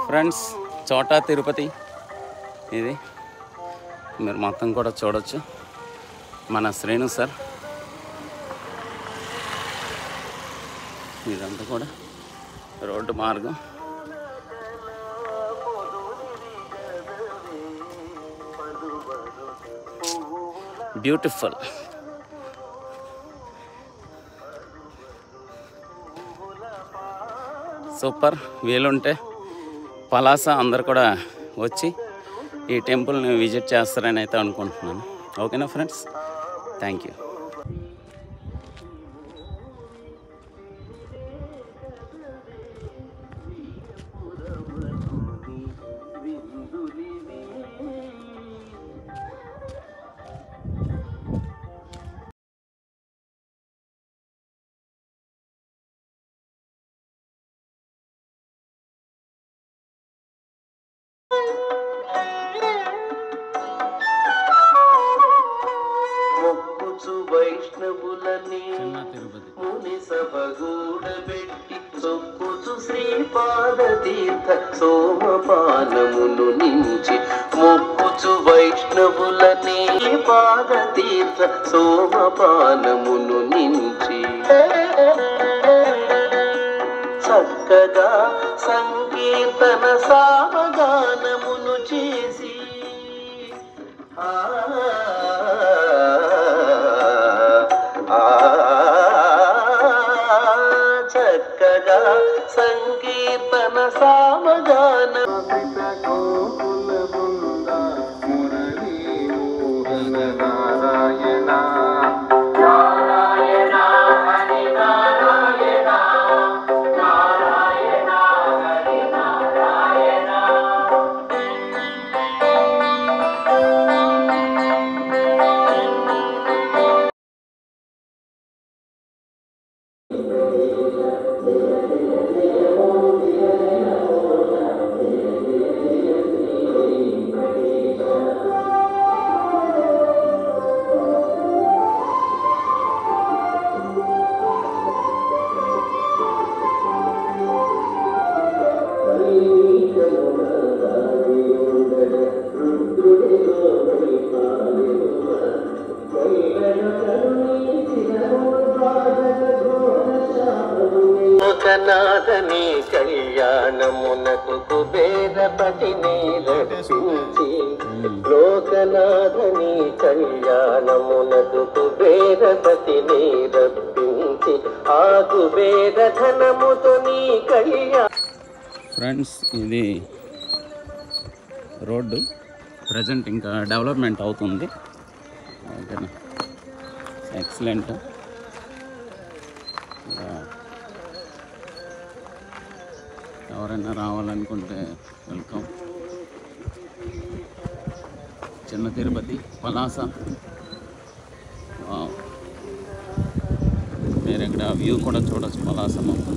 Friends, చోటా తిరుపతి ఇది మీరు మొత్తం కూడా చూడొచ్చు. మన శ్రేణు సార్, ఇదంతా కూడా రోడ్డు మార్గం. బ్యూటిఫుల్. సూపర్. వీలుంటే పలాస అందరు కూడా వచ్చి ఈ టెంపుల్ని విజిట్ చేస్తారని అయితే అనుకుంటున్నాను. ఓకేనా ఫ్రెండ్స్? Thank you. వైష్ణవులని ముని సభగూడబెట్టి సొక్కుచు శ్రీపాద తీర్థ సోమపానమును నించి మొక్కుచు వైష్ణవులని పాద తీర్థ సోమపానమును నించి చక్కగా సంకీర్తన సామగానమును చేసి చక్కగా సంకీర్తన సామగాన నారాయణ నారాయణ హరి నారాయణ నారాయణ హరి నారాయణ. లోకనాథని కళ్యాణమునకు కుబేరపతిని రక్షించి లోకనాథని కళ్యాణమునకు కుబేరపతిని రప్పించి ఆ కుబేర ధనముతో నీ కళ్యాణ. ఫ్రెండ్స్, ఇది రోడ్డు ప్రజెంట్ ఇంకా డెవలప్మెంట్ అవుతుంది. ఓకేనా? ఎక్సలెంట్. ఎవరైనా రావాలనుకుంటే వెల్కమ్. చిన్న తిరుపతి, పలాస. మీరు ఇక్కడ వ్యూ కూడా చూడొచ్చు పలాస మొత్తం.